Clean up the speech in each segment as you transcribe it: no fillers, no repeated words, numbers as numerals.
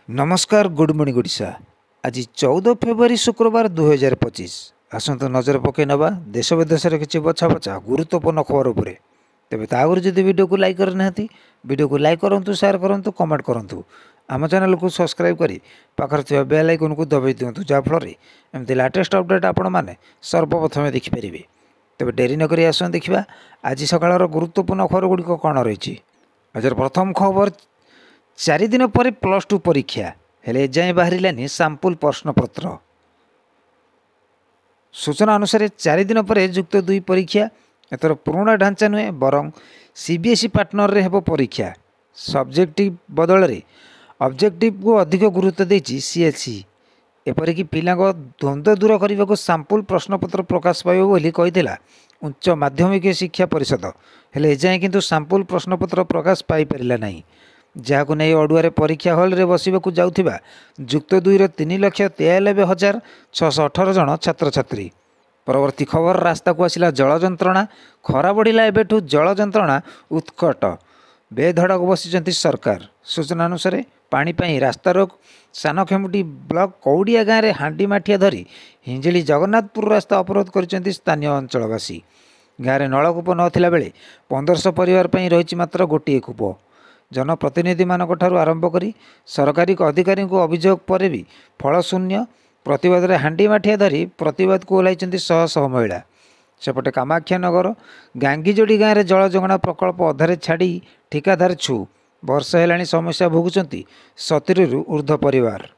नमस्कार good morning Odisha. आज 14 February शुक्रवार 2025। आसत नजर पकई नवा देश विदेश किसी बछा बछा गुरुत्वपूर्ण खबर उपर। तेज तागर जदि वीडियो को लाइक करना वीडियो को लाइक करूँ, शेयर करूँ, कमेंट करूँ। आम चैनल को सब्सक्राइब करी पाखर बेल आइकन को दबाई दिंतु, जहाँफल एमती लेटेस्ट अपडेट आपण मैंने सर्वप्रथमे देखिपारे। तेज डेरी नक आस देखा आज सकाळ गुरुत्वपूर्ण खबर गुड़िक कौन रही। आज प्रथम खबर 4 दिन पर +2 परीक्षा हेले एजाएं बाहरिलानी सैंपल प्रश्नपत्र। सूचना अनुसार 4 दिन पर युक्त 2 परीक्षा एथर पुराणा ढांचा नुहे बरं सीबीएसई पार्टनर रे हेबो परीक्षा। सब्जेक्टिव बदल रे ऑब्जेक्टिव को अधिक गुरुत्व देछि सीएलसी। एपरिक पिला द्वंद्व दूर करने को सैंपल प्रश्नपत्र प्रकाश पाइब बोली कहिथिला उच्च माध्यमिक शिक्षा परिषद। हेले एजाएं किंतु सैंपल प्रश्नपत्र प्रकाश पाई परिला नहीं, जहां नहीं अड़ुआर परीक्षा हल रे बसवाक जाउथिबा युक्त 2 3,93,618 जन छात्र छात्री। परवर्ती खबर रास्ता को आसिला जल जंत्रणा। खरा बढ़िला एबेठू जल जंत्रणा उत्कट बेधड़क बसिचंती सरकार। सूचना अनुसार पानी पाई रास्ता रोक सान खेमुटी ब्लॉक कौड़िया गाँव में हांडी माठिया धरी हिंजिली जगन्नाथपुर रास्ता अवरोध कर स्थानीय अंचलवासी। गाँव में नलकूप नथिला बेले 1500 परिवार पर रही मात्र गोटे कूप। जनप्रतिनिधि मानक ठारू आरंभ करी सरकारी अधिकारी को अभियोग पर भी फलशून्य। प्रतिवाद में हांडी माठिया धरी प्रतिवाद को ओह्लाई शह शह महिला। सेपटे कामाक्षानगर गांगीजोड़ी गाँव में जल जोगाण प्रकल्प अधारे छाड़ी ठिकादार छु वर्ष है समस्या भोगुंट 70 ऊर्ध्व परिवार।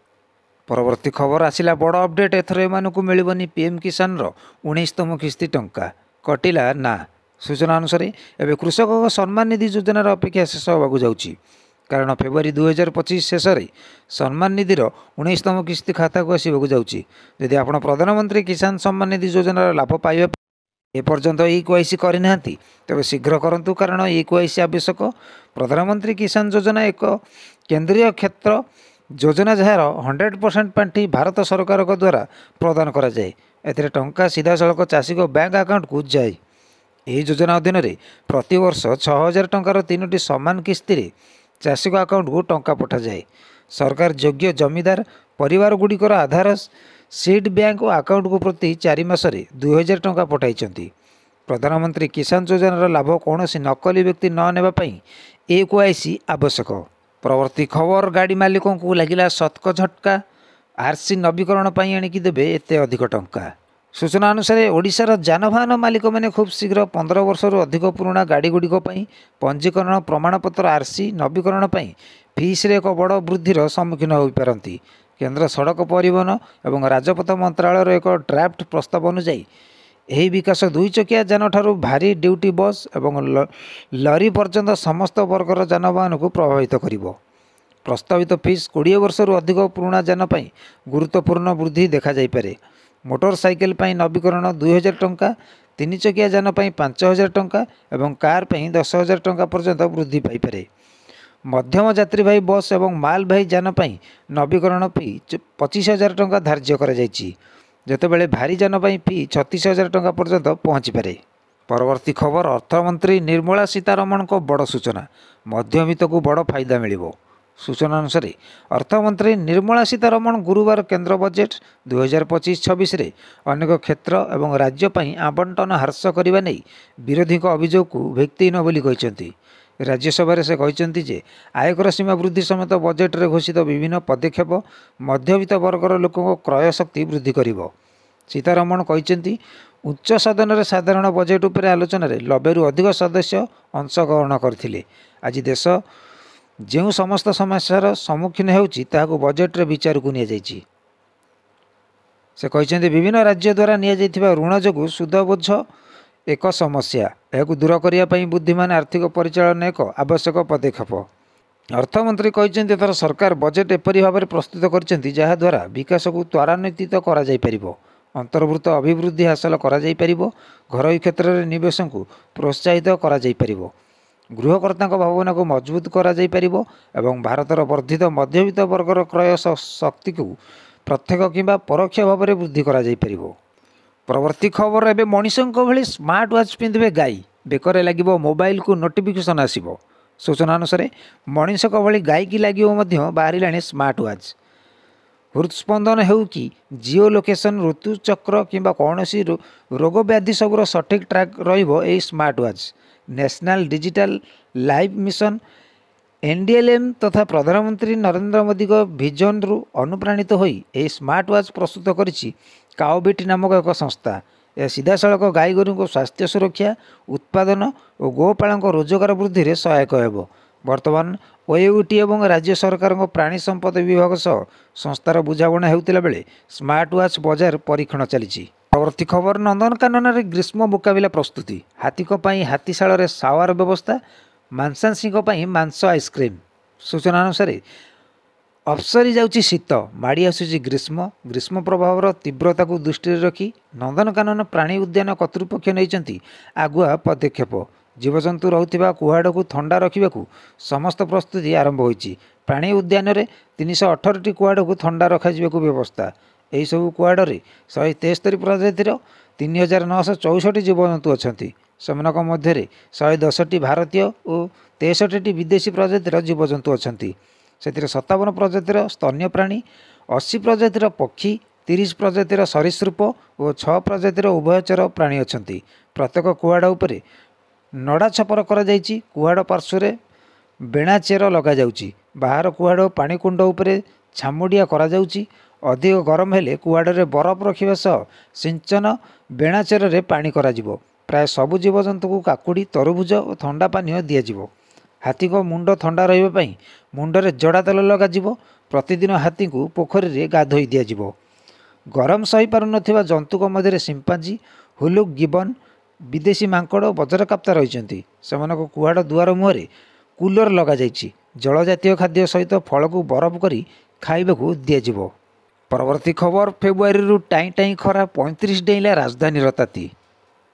परवर्ती खबर आसिला बड़ अपडेट। एथर एमानकु मिलिबनी पीएम किसान 19तम किस्ती टंका कटिला ना। सूचना अनुसार एवं कृषक सम्मान निधि योजनार अपेक्षा शेष होगा जाऊँगी, कारण फेब्रुआरी 2025 शेष में सम्मान निधिर 19तम किस्ती खाता को आसवाक जाऊँगी। यदि आप प्रधानमंत्री किसान सम्मान निधि योजनार लाभ पाइबा एपर्यंत EKYC करना तेज शीघ्र करूँ, कारण EKYC आवश्यक। प्रधानमंत्री किसान योजना एक केंद्रीय क्षेत्र योजना जार 100% पांठि भारत सरकार द्वारा प्रदान कराए। एथिरे टंका सीधा सड़क चाषी को बैंक अकाउंट को जाए। यह योजना अधीन प्रति वर्ष 6000 टंकार 3टी समान किस्ती रे चाषी अकाउंट को टंका पठा जाए। सरकार योग्य जमीदार परिवार गुड़िकर आधार सीड बैंक और अकाउंट को प्रति 4 मासरे 2000 टंका पठाई। प्रधानमंत्री किसान योजनार लाभ कौन नकली व्यक्ति न नेबापी EKYC आवश्यक। परवर्ती खबर गाड़ी मालिकों को लगिला शतक झटका। RC नवीकरण पर आणिकी देवे एते अधिक टंका। सूचना अनुसार ओडिशार जानवाहन मालिक मैंने खूब शीघ्र 15 वर्षर अधिक पुराणा गाड़ी गुड़िक पंजीकरण प्रमाणपत्र RC नवीकरण फीस रे एक बड़ वृद्धिर सम्मुखीन हो पारती। केंद्र सड़क परिवहन एवं राजपथ मंत्रालय एक ड्राफ्ट प्रस्ताव अनुଯାयी यही विकास 2 चकिया जान ठारू भारी ड्यूटी बस एवं लरी पर्यंत समस्त वर्गर जानवाहन को प्रभावित करिवो। प्रस्तावित फीस 20 वर्षर अधिक पुराणा जान गुरुत्वपूर्ण वृद्धि देखा जाई पारे। मोटरसाइकेल नवीकरण 2000 टंका, 3 चकिया जान 5000 टंका एवं कार 10,000 टंका पर्यंत वृद्धि पाइपे। मध्यम यात्रीवाही बस एवं मालवाही जान नवीकरण फी 25,000 टंका धार्य करते भारी जान फी 36,000 टंका पर्यंत पहुँची पारे। परवर्ती खबर अर्थमंत्री निर्मला सीतारमण को बड़ सूचना, मध्यवित्त को बड़ फायदा मिलिबो। सूचना अनुसार अर्थमंत्री निर्मला सीतारमण गुरुवार केंद्र बजेट 2025-26 रे अनेक क्षेत्र एवं राज्य पई आवंटन ह्रास करने नहीं विरोधी अभियोग को व्यक्तिहीन बोली कहते। राज्यसभा से कहते जे आयकर सीमा वृद्धि समेत बजेट रे घोषित विभिन्न पदक्षेप मध्यवित्त वर्गर लोकों क्रय शक्ति वृद्धि करिवो। सीतारमण कहते उच्च सदन रे साधारण बजेट उपर आलोचन 90 रु अधिक सदस्य अंशग्रहण करथिले। आज देश जो समस्त समस्यार सम्मुखीन होउची ताहाको बजेट रे विचार को निया जायछि। से कहते विभिन्न राज्य द्वारा निया जायथिबा ऋण जोगु सुध बोझ एक समस्या, यह दूर करने बुद्धिमान आर्थिक परिचालन एक आवश्यक पदक्षेप। अर्थमंत्री कहते एथर सरकार बजेट एपरी भाव में प्रस्तुत करछन्ति जहा द्वारा विकास को त्वरान्वित करा जाय परिबो, अंतर्भुक्त अभिवृद्धि हासिल करा जाय परिबो, घरोई क्षेत्र में निवेश को प्रोत्साहित करा जाय परिबो, गृहकर्ता भावना को मजबूत करा जाय परिबो एवं भारतर वर्धित मध्यवित्त वर्गर क्रय शक्ति को प्रत्यक्ष किंबा परोक्ष भाव में वृद्धि करा जाय परिबो। परवर्ती खबर एवं मनीषों भली स्मार्ट वाच पिंधे गाई बेकर लगे मोबाइल को नोटिफिकेशन आसिबो। सूचना अनुसार मनीषक भली गायकी लगे बाहर स्मार्ट वाच। हृदस्पंदन हो कि जिओ लोकेशन ऋतुचक्र किंबा कौन रोग व्याधि सबूर सठिक ट्रैक रही smart watch. National digital life mission NDLM तथा प्रधानमंत्री नरेंद्र मोदी विजन रु अनुप्राणित होई ए स्मार्ट वाच प्रस्तुत करिछि काओबिट नामक एक संस्था। यह सीधा सड़क गाई गोरु को स्वास्थ्य सुरक्षा उत्पादन और गोपाल रोजगार वृद्धि में सहायक होब। वर्तमान ओयूटी और राज्य सरकार प्राणी संपद विभाग सह संस्थार बुझाणा होता बेले स्मार्ट वाच बजार परीक्षण चली। परवर्ती खबर नंदनकानन में ग्रीष्म मुकाबिला प्रस्तुति। हाथीक हाथीशाल सावर व्यवस्था मांसांशी मांस आइसक्रीम। सूचना अनुसार अपसरी जाउची शीत माड़ी आसुची ग्रीष्म प्रभावर तीव्रता को दृष्टि रखी नंदनकानन प्राणी उद्यान कर्तृपक्ष नहीं आगुआ पदक्षेप। जीवजंतु रोकवा कुहाड़ को थंडा रखा समस्त प्रस्तुति आरंभ होती। प्राणी उद्यान में 318 कुहाड़ को थंडा रखा व्यवस्था। यही सब कुहाड़ 173 प्रजातिर 3964 जीवजंतु अच्छा। से मध्य 110टी भारतीय और 63टी विदेशी प्रजातिर जीवजंतु अच्छा। से 57 प्रजातिर स्तन्य प्राणी 80 प्रजातिर पक्षी 30 प्रजातिर सरीसृप और 6 प्रजातिर उभयचर प्राणी अच्छा। प्रत्येक कुहाड़ उपरे नड़ा छपर करा जाइछि। कुहाड़ पार्श्व बेणा चेर लगा जाउछि। बाहर कुहाड़ पानी कुंड उपरे छामुडिया करा जाउछि। अधिक गरम हेले कुहाड़े बरफ रखिबा सह सिंचन बेणा चेर रे पानी करा जिवो। प्राय सबु जीवजंतु को काकुड़ी तरबुज और ठंडा पानी दियाजिवो। हाथी को मुंड ठंडा रहिबा मुंडरे जड़ा तेल लगाजिवो। प्रतिदिन हाथी को पोखरी रे गाधोई दियाजिवो। गरम सही पारुनथिबा जंतुक मध्य सिंपाजी हुलुक गिबन विदेशी मांकड़ वज्रकाप्ता रही। कुहाड़ दुआर मुहरे कूलर लगा जाइछि। जल जातीय खाद्य सहित फल को बरफ करी खाइबाकू दियाजिवो। परवर्ती खबर फेब्रुआरी रु टाई टाई खरा 35 डेइला राजधानी ताती।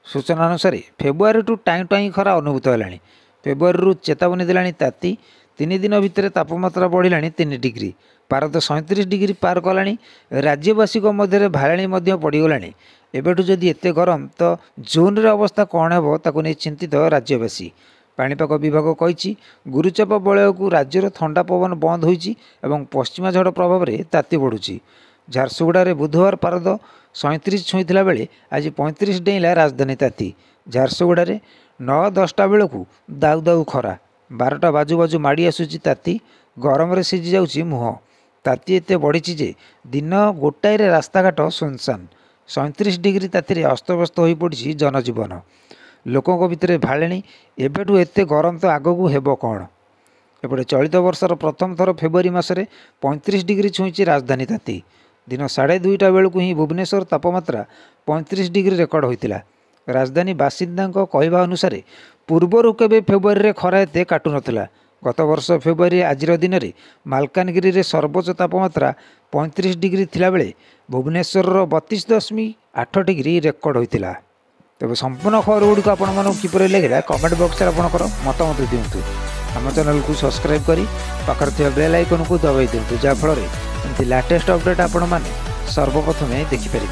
सूचना अनुसार फेब्रुआरी टू टाई टाई खरा अनुभूत है। फेब्रुआरी रु चेतावनी देलानी ताती। 3 दिन भितर तापमात्रा बढ़ला 3 डिग्री। भारत 37 डिग्री पार कलानी। राज्यवासी मध्य भालाणी पड़गला। एबेठू जदि एते गरम तो जून रे अवस्था कौन हो ताकू नहीं चिंतित राज्यवासी। पाणीपाग विभाग कही गुरुचाप बलय को राज्यर ठंडा पवन बंद होइछि एवं पश्चिमा झड़ प्रभाव में ताती बढ़ुछि। झारसुगुड़ा बुधवार पारद 37 छुईला बेले आज 35 डेइला राजधानी ताती। झारसुगुड़ा 9-10टा बेलू दाऊ दाऊ खरा 12टा बाजू बाजू माड़ी आसुची ताती। गरम रे सिझी जाउची मुह। ताती एते बढ़ी जे दिन गोटाए रास्ताघाट सुनसान। 37 डिग्री ताती अस्तव्यस्त हो पड़ी जनजीवन। लोकों भितर भालेणी एबेठू एते गरम तो आगू हेब कौन। एपटे चलित वर्षर प्रथम थर फेब्रुआरी मासरे 35 डिग्री छुईची राजधानी ताती। दिन 2:30 बेलू ही भुवनेश्वर तापमात्रा 35 डिग्री रेकर्ड होता। राजधानी बासिंदा कहवा अनुसार पूर्वर केबे फेब्रुआरी खरा एते काटु नथिला। गत वर्ष फेब्रुआरी आजिर दिन में मालकानगिरी रे सर्वोच्च तापमात्रा 35 डिग्री थिला बेले भुवनेश्वर 32.8 डिग्री रेकर्ड होता। तेज संपूर्ण खबर गुड़िक आपपर लगे कमेंट बॉक्स में आपंकर मतामत दिंतु। आम चैनल को सब्सक्राइब करी पाखर थिबा बेल आइकन को दबाई दिंतु। जहाँफल एमती लेटेस्ट अपडेट आपण मैंने सर्वप्रथमे देखिपारे।